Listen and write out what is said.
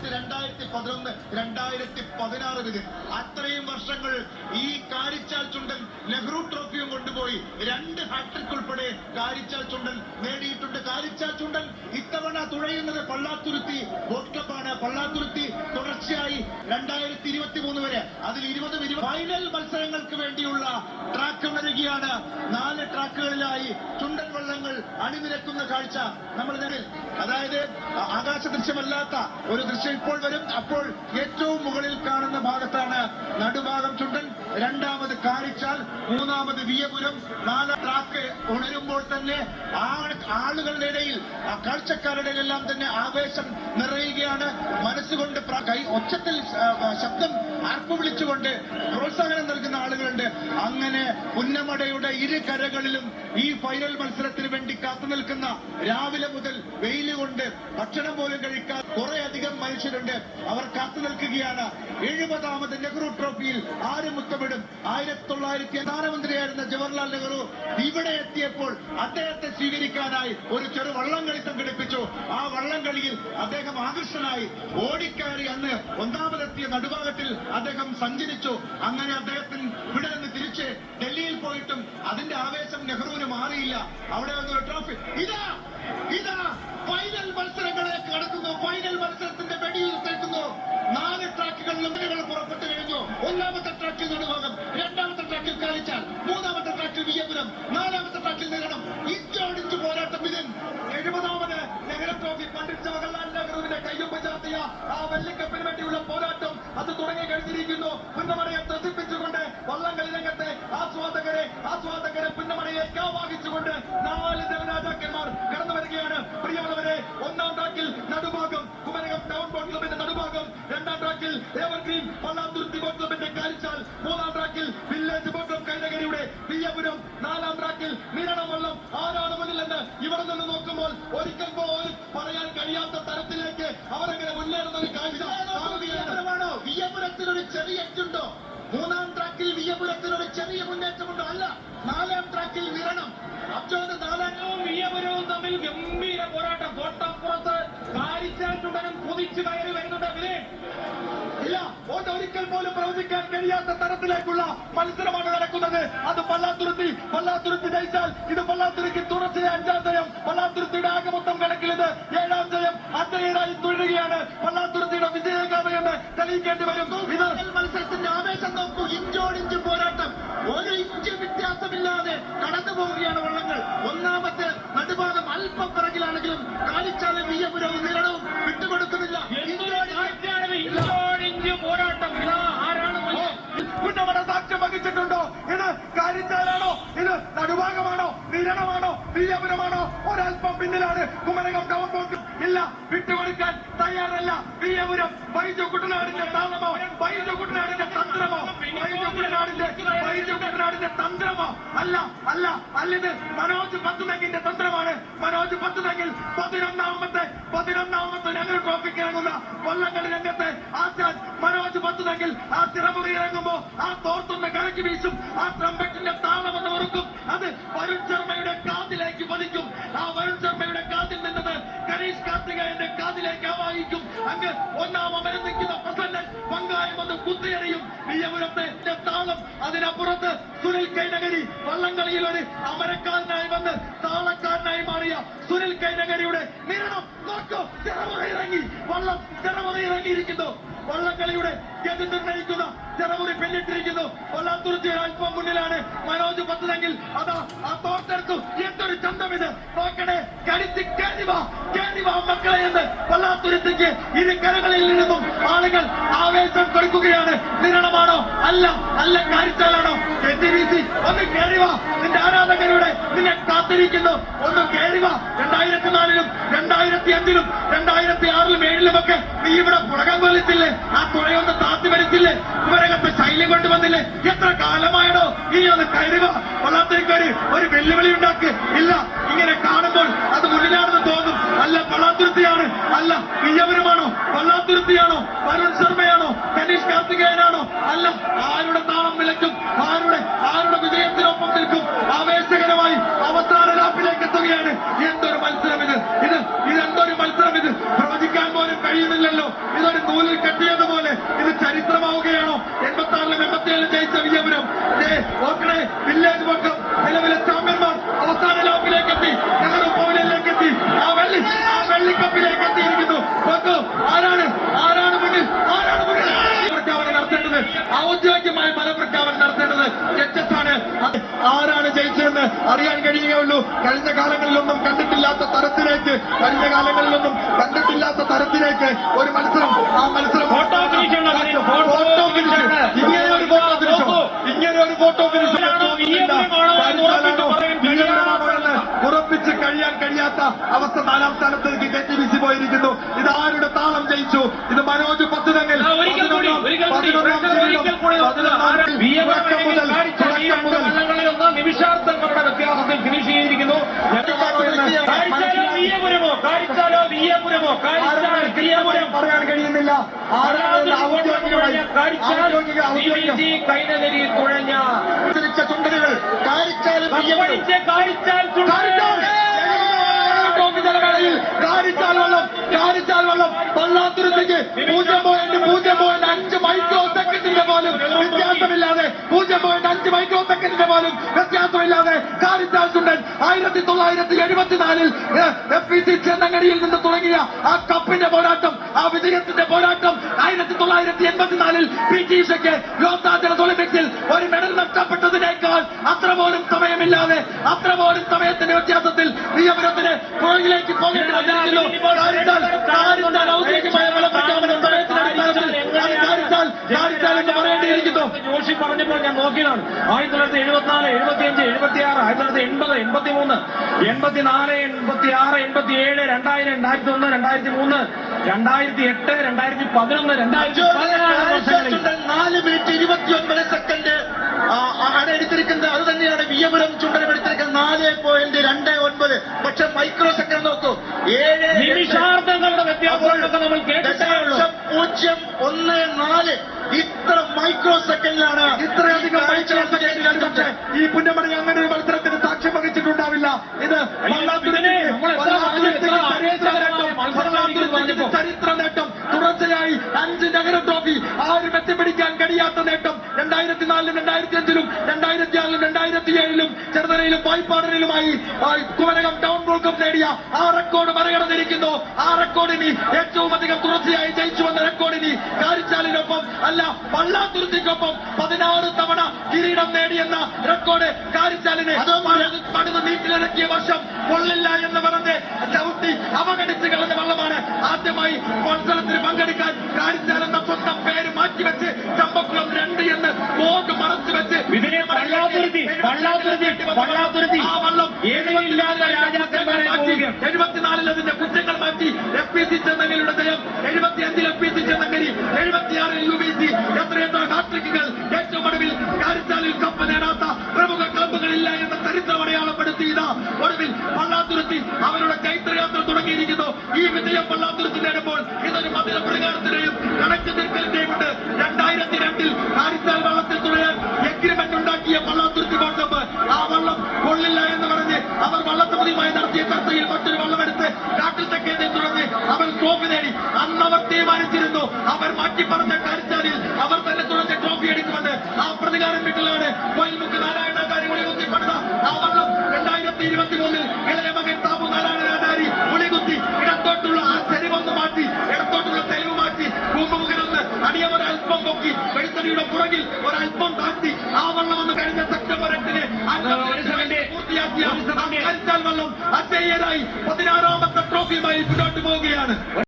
2011, 2016 വിധി. അത്രയും വർഷങ്ങൾ ഈ കാരിച്ചാൽ ചുണ്ടൻ നെഹ്റു ട്രോഫിയും കൊണ്ടുപോയി 2 ഹാട്രിക് ഉൾപ്പെടെ കാരിച്ചാൽ ചുണ്ടൻ നേടിയിട്ടുണ്ട്. കാരിച്ചാൽ ചുണ്ടൻ ഇത്തവണ തുഴയുന്നത് പള്ളാത്തുരുത്തി ബോട്ട് ക്ലബാണ്. പള്ളാത്തുരുത്തി തുടർച്ചയായി 2023 വരെ അതിൽ 20 ഫൈനൽ മത്സരങ്ങൾക്ക് വേണ്ടിയുള്ള ട്രാക്ക് നൽകിയാണ്. 4 ട്രാക്കുകളിലായി ചുണ്ടൻ വള്ളങ്ങൾ അണിനിരക്കുന്ന കാഴ്ച നമ്മൾ അതായത് ആകാശ ദൃശ്യമല്ലാത്ത ഒരു ദൃശ്യം ഇപ്പോൾ വരും. അപ്പോൾ ഏറ്റവും മുകളിൽ കാണുന്ന ഭാഗത്താണ് നടുഭാഗം ചുണ്ടൻ, 2ാമത് കാരിച്ചാൽ, 3ാമത് വിയപുരം, 4ാം ട്രാക്ക് ഉണരുമ്പോൾ തന്നെ ആളുകളുടെ ഇടയിൽ കാഴ്ചക്കാരുടെ എല്ലാം തന്നെ ആവേശം നിറയുകയാണ്. മനസ്സുകൊണ്ട് ഒച്ചത്തിൽ ശബ്ദം ആർപ്പ് വിളിച്ചുകൊണ്ട് പ്രോത്സാഹനം നൽകുന്ന ആളുകളുണ്ട്. അങ്ങനെ പുന്നമടയുടെ 2 കരകളിലും ഈ ഫൈനൽ മത്സരത്തിന് വേണ്ടി കാത്തു നിൽക്കുന്ന, രാവിലെ മുതൽ വെയിൽ കൊണ്ട് ഭക്ഷണം പോലും കഴിക്കാൻ കുറെ അധികം മനുഷ്യരുണ്ട്. അവർ കാത്തു നിൽക്കുകയാണ്. 70ാമത് നെഹ്റു ട്രോഫിയിൽ ആര് മുത്തമിടും? 1900 പ്രധാനമന്ത്രിയായിരുന്ന ജവഹർലാൽ നെഹ്റു ഇവിടെ എത്തിയപ്പോൾ അദ്ദേഹത്തെ സ്വീകരിക്കാനായി ഒരു ചെറു വള്ളംകളി സംഘടിപ്പിച്ചു. ആ വള്ളംകളിയിൽ അദ്ദേഹം ആകർഷനായി ഓടിക്കയറി അന്ന് 1ാമതെത്തിയ നടുഭാഗത്തിൽ അദ്ദേഹം സഞ്ചരിച്ചു. അങ്ങനെ അദ്ദേഹത്തിന് ഇവിടെ നിന്ന് തിരിച്ച് ഡൽഹിയിൽ പോയിട്ടും അതിന്റെ ആവേശം നെഹ്റുവിന് മാറിയില്ല. അവിടെ വന്നൊരു ട്രോഫി ഇതാ ഫൈനൽ മത്സരങ്ങളിലേക്ക് കടക്കുന്നു. ഫൈനൽ മത്സരത്തിന്റെ വെടിയുതിർത്തേക്കുന്നു. 4 ട്രാക്കുകളിലും പുറപ്പെട്ടു കഴിഞ്ഞു. 1ാമത്തെ ട്രാക്കിൽ നടുഭാഗം, 2ാമത്തെ ട്രാക്കിൽ കാലിച്ചാൽ, 3ാമത്തെ ട്രാക്കിൽ വിയപുരം, 4ാമത്തെ ട്രാക്കിൽ നിരണം. ഇഞ്ചോടിഞ്ച് പോരാട്ടം. ഇതിൽ 70ാമത് നെഹ്റു ട്രോഫി പണ്ഡിറ്റ് ജവഹർലാൽ നെഹ്റുവിന്റെ കയ്യൊപ്പ് ചാർത്തിയ ആ വെള്ളിക്കപ്പിന് വേണ്ടിയുള്ള പോരാട്ടം അത് തുടങ്ങി കഴിഞ്ഞിരിക്കുന്നു. പുന്നമടയെ ത്രസിപ്പിച്ചുകൊണ്ട് വള്ളംകളി രംഗത്തെ ആസ്വാദകരെ പുന്നമടയേക്ക് ആവാഹിച്ചുകൊണ്ട് 4 ദേവരാജാക്കന്മാർ കടന്നു വരികയാണ്. പ്രിയമുള്ളവരെ, 1ാം ട്രാക്കിൽ നടുഭാഗം കുമരകം ടൗൺ ബോട്ട് ക്ലബിന്റെ നടുഭാഗം, 2ാം ട്രാക്കിൽ എവർഗ്രീൻ പള്ളാത്തുരുത്തി ബോട്ട് ക്ലബിന്റെ കാരിച്ചാൽ, 3ാം ട്രാക്കിൽ വില്ലേജ് ബോട്ട് ക്ലബ് കൈനകരിയുടെ വിയപുരം, 4ാം ട്രാക്കിൽ നിരണം വള്ളം. ആരാണ് മുന്നിലെന്ന് ഇവിടെ നിന്ന് നോക്കുമ്പോൾ ഒരിക്കൽ പോലും പറയാൻ കഴിയാത്ത തരത്തിലേക്ക് അവരങ്ങനെ മുന്നേറുന്ന ഒരു കാഴ്ച. വിയപുരത്തിനൊരു ചെറിയ എറ്റുണ്ടോ? 3ാം ട്രാക്കിൽ വിയപുരത്തിനൊരു ചെറിയ മുന്നേറ്റമുണ്ടോ? അല്ല. 4ാം ട്രാക്കിൽ നിരണം. അബ്ജോദ് 4ാം വിയപുരവും തമ്മിൽ ഗംഭീര പോരാട്ടം. കോട്ടപ്പുറത്ത് കാരിച്ചാൽ ചുണ്ടനും കുതിച്ചു കയറി വരുന്നുണ്ട്. ഇല്ല, ഒരിക്കൽ പോലും പ്രവചിക്കാൻ കഴിയാത്ത തരത്തിലേക്കുള്ള മത്സരമാണ് നടക്കുന്നത്. അത് പള്ളാത്തുരുത്തി ജയിച്ചാൽ ഇത് പള്ളാത്തുരുത്തി തുടർച്ചയായ 5ാം ജയം. പള്ളാത്തുരുത്തിയുടെ ആകെ മൊത്തം കണക്കിൽ ഇത് 7ാം ജയം. അത്രയേറായി തുടരുകയാണ്. പള്ളാത്തുരുത്തിയുടെ വിജയഗാഥയെന്ന് തെളിയിക്കേണ്ടി വരും. ഇത് മത്സരത്തിന്റെ ആവേശം നോക്കൂ. ഇഞ്ചോടിഞ്ച് പോരാട്ടം. 1 ഇഞ്ച് വ്യത്യാസമില്ലാതെ കടന്നു പോവുകയാണ് വള്ളങ്ങൾ. 1ാമത്തെ നടുഭാഗം അല്പം പിറകിലാണെങ്കിലും കാലിച്ചാലും വിയപുരവും നിരണവും വിട്ടുകൊടുക്കുന്നില്ല. പോരാട്ടം. പുന്നമട സാക്ഷ്യം വഹിച്ചിട്ടുണ്ടോ? ഇത് കാരിച്ചാലാണോ? ഇത് നടുഭാഗമാണോ? നിരണമാണോ? വിയപുരമാണോ? ഒരൽപ്പം പിന്നിലാണ് കുമരകം ടൗൺ ബോട്ട്. ഇല്ല, വിട്ടുകൊടുക്കാൻ തയ്യാറല്ല വിയപുരം. ബൈജു കുട്ടനാടിന്റെ താളമോ? ബൈജു കുട്ടനാടിന്റെ തന്ത്രമോ? ബൈജു കുട്ടനാടിന്റെ തന്ത്രമോ? അല്ല. ഇത് മനോജ് പത്തുനങ്കിന്റെ തന്ത്രമാണ്. മനോജ് പത്തുനങ്കിൽ 11ാമത്തെ നെഹ്റു ട്രോഫിക്ക് ഇറങ്ങുന്ന വള്ളംകളി രംഗത്തെ ആശാൻ മനോജ് പത്തുനങ്കിൽ ആ തിറമുറി ഇറങ്ങുമ്പോ ആ തോർത്തുന്ന കരക്ക് വീശും. ആ ട്രംപറ്റിന്റെ താളമെന്ന് ഓർക്കും. അത് വരുൺ ശർമ്മയുടെ കാതിലേക്ക് പതിക്കും. ആ വരുൺ ശർമ്മയുടെ കാതിൽ നിന്നത് ഗണേഷ് കാർത്തികേയന്റെ കാതിലേക്ക് ആവാഹിക്കും. അങ്ങ് 1ാം അമരം നിൽക്കുന്ന പ്രസന്നൻ പങ്കായം വന്ന് കുത്തിയറിയും. വിയപുരത്തെ താളം. അതിനപ്പുറത്ത് സുനിൽ കൈനകരി വള്ളംകളിയിൽ ഒരു അമരക്കാരനായി വന്ന് താളക്കാരനായി മാറിയ സുനിൽ കൈനകരിയുടെ നിരണം നോക്കൂ. തിറമുറയിറങ്ങി വള്ളം തിറമുറയിറങ്ങിയിരിക്കുന്നു. വള്ളംകളിയുടെ ഗതി നിർണ്ണയിക്കുന്ന തിറമുറി പിന്നിട്ടിരിക്കുന്നു. പള്ളാത്തുരുത്തി അല്പം മുന്നിലാണ് മനോജ് പത്തുനങ്കിൽ. അതാ ആ തോർത്തെടുത്തു. എന്തൊരു ചന്തം ഇത് നോക്കണേ. കടിച്ച് കേറിവാ മക്കളെ എന്ന് പള്ളാത്തുരുത്തിക്ക് 2 കരകളിൽ നിന്നും ആളുകൾ ആവേശം കൊടുക്കുകയാണ്. നിരണമാണോ? അല്ല കാരിച്ചാലാണോ? കെട്ടിവീശി ഒന്ന് കേറിവാ. നിന്റെ ആരാധകരുടെ നിന്നെ കാത്തിരിക്കുന്നു. ഒന്ന് കേറിവാ. 2004-ലും 2005-ലും 2006-ലും 2007-ലും നീ ഇവിടെ പുറകം കൊല്ലിച്ചില്ലേ? ആ തുഴയൊന്ന് താത്തി വരച്ചില്ലേ? കുമരകത്തെ ശൈലി കൊണ്ടുവന്നില്ലേ? എത്ര കാലമായടോ നീ ഒന്ന് കയറുക. പള്ളാത്തുരുത്തി ഒരു വെല്ലുവിളി ഉണ്ടാക്ക്. ഇല്ല, ഇങ്ങനെ കാണുമ്പോൾ അത് മുന്നിലാണെന്ന് തോന്നും. അല്ല, പള്ളാത്തുരുത്തിയാണ്. അല്ല, വിയപുരമാണോ? പള്ളാത്തുരുത്തിയാണോ? വരുൺ ശർമ്മയാണോ? ഗണേഷ് കാർത്തികേയനാണോ? അല്ല, ആരുടെ താളം വിലക്കും? ആരുടെ വിജയത്തിനൊപ്പം നിൽക്കും? ആവേശകരമായി അവസാന ലാപ്പിലേക്ക് എത്തുകയാണ്. എന്തൊരു മത്സരം ഇത്! ഇതെന്തൊരു മത്സരം ഇത്! പ്രവചിക്കാൻ പോലും കഴിയുന്നില്ലല്ലോ. വിയമപുരോ ഇതൊരു നൂലിൽ കെട്ടിയതുപോലെ ഇത് ചരിത്രമാവുകയാണോ? 86-ലും 87-ലും ജയിച്ച വിയമപുരം ഓക്കണേ വില്ലേജ് പക്കം നിലവിലെ ചാമ്പ്യന്മാർ അവസാന ലാപ്പിലേക്ക് എത്തി, നെഹ്റു ഭവനിലേക്ക് എത്തി, ആ വെള്ളിക്കപ്പിലേക്ക് എത്തിയിരിക്കുന്നു. നോക്കൂ, ആരാണ് മുന്നിൽ പ്രഖ്യാപനം നടത്തേണ്ടത്? ഔദ്യോഗികമായ ഫലപ്രഖ്യാപനം നടത്തേണ്ടത് ആണ്. ആരാണ് ജയിച്ചതെന്ന് അറിയാൻ കഴിയുകയുള്ളൂ. കഴിഞ്ഞ കാലങ്ങളിലൊന്നും കണ്ടിട്ടില്ലാത്ത തരത്തിലേക്ക് ഒരു മത്സരം, ആ മത്സരം ഇങ്ങനെ ഒരു ഫോട്ടോ ഫിനിഷ് ഉറപ്പിച്ച് കഴിയാൻ കഴിയാത്ത അവസ്ഥ 4ാം സ്ഥാനത്തേക്ക് KTBC പോയിരിക്കുന്നു. ഇത് ആരുടെ താളം ജയിച്ചു? ഇത് മനോജ് പത്തുനങ്ങൽ നിമിഷാർത്ഥങ്ങളുടെ വ്യത്യാസത്തിൽ ഫിനിഷ് ചെയ്തിരിക്കുന്നു. പറയാൻ കഴിയുന്നില്ല. കൈനഗരി തുഴഞ്ഞ ചുണ്ടലുകൾ കാരിച്ചാൽ വള്ളം പള്ളാത്തുരുത്തേക്ക് 0.5 മൈക്രോ സെക്കൻഡിന്റെ പോലും വ്യത്യാസമില്ലാതെ 0.5 മൈക്രോ സെക്കൻഡിന്റെ പോലും വ്യത്യാസമില്ലാതെ കാരിച്ചാൽ ചുണ്ടൻ 1974-ൽ FPC ചെന്നങ്ങടിയിൽ നിന്ന് തുടങ്ങിയ ആ കപ്പിന്റെ പോരാട്ടം, ആ വിജയത്തിന്റെ പോരാട്ടം 1984-ൽ PT ഉഷയ്ക്ക് ലോസ് ആഞ്ചലസ് ഒളിമ്പിക്സിൽ ഒരു മെഡൽ നഷ്ടപ്പെട്ടതിനേക്കാൾ അത്ര പോലും സമയമില്ലാതെ, അത്ര പോലും സമയത്തിന്റെ വ്യത്യാസത്തിൽ വിയമപുരത്തിന് പുറകിലേക്ക് പോകേണ്ടി വന്നിരിക്കുന്നു. ഔദ്യോഗികമായ ഫലപ്രഖ്യാപനം എന്ന് പറയേണ്ടിയിരിക്കുന്നു. ജോഷി പറഞ്ഞപ്പോൾ ഞാൻ നോക്കിയതാണ്. 1974, 75, 76, 1980, 83, 84, 86, 87, 2000, 2001, 2003, 2008, 2011, 2014 4 മിനിറ്റ് 29 സെക്കൻഡ് ആണ് എടുത്തിരിക്കുന്നത്. അത് തന്നെയാണ് വിയമപുരം ചുണ്ടനും എടുത്തിരിക്കുന്നത് 4.29. പക്ഷെ മൈക്രോ സെക്കൻഡ് നോക്കൂ, 7 നിമിഷാർത്ഥങ്ങളുടെ വ്യത്യാസങ്ങളൊക്കെ നമ്മൾ കേട്ടിട്ടേ ഉള്ളൂ. 0.14 ഇത്ര മൈക്രോ സെക്കൻഡിലാണ് ഇത്രയധികം മൈക്രോ സെക്കൻഡിലാണ്. ഈ പുന്നമണി അങ്ങനെ ഒരു മത്സരത്തിന് സാക്ഷ്യം വഹിച്ചിട്ടുണ്ടാവില്ല. ഇത് ചരിത്ര നേട്ടം. തുടർച്ചയായി 5 നെഹ്റു ട്രോഫി ആരും എത്തിപ്പിടിക്കാൻ കഴിയാത്ത നേട്ടം 2004-ലും 2005-ലും 2006-ലും 2007-ലും ചെറുതലയിലും വായ്പാടനിലുമായി കുമരകം ടൗൺ ബോൾ കപ്പ് നേടിയ ആ റെക്കോർഡ് മറികടന്നിരിക്കുന്നു. ആ റെക്കോർഡിന് ഏറ്റവും അധികം തുടർച്ചയായി ജയിച്ചു വന്ന റെക്കോർഡിന് കാരിച്ചാലിനൊപ്പം അല്ല പള്ളാത്തുരുത്തിക്കൊപ്പം 16 തവണ കിരീടം നേടിയെന്ന റെക്കോർഡ് കാരിച്ചാലിന് പണിത് നീറ്റിലിറക്കിയ വർഷം കൊള്ളില്ല എന്ന് പറഞ്ഞ് ചവിട്ടി അവഗണിച്ച് കളഞ്ഞ വള്ളമാണ്. ആദ്യമായി മത്സരത്തിന് പങ്കെടുക്കാൻ കാരിച്ചാൽ എന്ന സ്വന്തം പേര് മാറ്റിവെച്ച് ചമ്പക്കുളം 2 എന്ന് ബോർഡ് മറച്ചു വെച്ച് ആ വള്ളം 74-ൽ അതിന്റെ കുറ്റങ്ങൾ മാറ്റി FPC ചെന്നങ്ങലിയുടെ ജയം, 75-ൽ FPC ചെന്നങ്ങലി, 76-ൽ UBC, എത്രയെത്ര ഹാട്രിക്കുകൾ. ഏറ്റവും ഒടുവിൽ കാരിച്ചാലിൽ കപ്പ് നേടാത്ത പ്രമുഖ ക്ലബ്ബുകളില്ല എന്ന ചരിത്രം അടയാളപ്പെടുത്തി ഇതാ ഒടുവിൽ പള്ളാത്തുരുത്തി അവരുടെ ചൈത്രയാത്ര തുടങ്ങിയിരിക്കുന്നു. ഈ വിജയം പള്ളാത്തുരുത്തി നേടുമ്പോൾ ഇതൊരു മധുരപ്രകാരത്തിന്റെയും കണക്ക് തീർക്കലിന്റെയും ഉണ്ട്. 2002-ൽ കാരിച്ചാൽ വള്ളത്തിൽ തുഴയാൻ എഗ്രിമെന്റ് ഉണ്ടാക്കിയ പള്ളാത്തുരുത്തി ബോട്ട് ക്ലബ്ബ് ആ വള്ളം കൊള്ളില്ല എന്ന് പറഞ്ഞ് അവർ വള്ളസമിതിയുമായി നടത്തിയ ചർച്ചയിൽ മറ്റൊരു വള്ളമെടുത്ത് കാട്ടിൽ തെക്കേതിൽ തുടർന്ന് അവർ ട്രോഫി നേടി. അന്ന് അവർ തീരുമാനിച്ചിരുന്നു അവർ മാറ്റി പറഞ്ഞ കാരിച്ചാലിൽ അവർ തന്നെ തുടർച്ച ട്രോഫി എടുക്കുമെന്ന്. ആ പ്രതികാരം വീട്ടിലാണ് കോയിൽമുക്ക് നാരായണാചാരി ഉളികുത്തി പണിത ആ വള്ളം 2023-ൽ ഇളയ മകൻ താപു നാരായണാചാരി ഉളികുത്തി ഇടത്തോട്ടുള്ള ആ ചെരിവൊന്ന് മാറ്റി, ഇടത്തോട്ടുള്ള തെളിവ് മാറ്റി, കൂമ്പുമുഖനൊന്ന് അടിയമൊരൽപ്പം പൊക്കി, വെളിത്തടിയുടെ പുറകിൽ ഒരൽപ്പം താഴ്ത്തി ആ വള്ളം ഒന്ന് കഴിഞ്ഞ സെപ്റ്റംബർ 8-ന് പൂർത്തിയാക്കിയ കാരിച്ചാൽ വള്ളം അജയ്യരായി 16ാമത്തെ ട്രോഫിയുമായി മുന്നോട്ട് പോവുകയാണ്.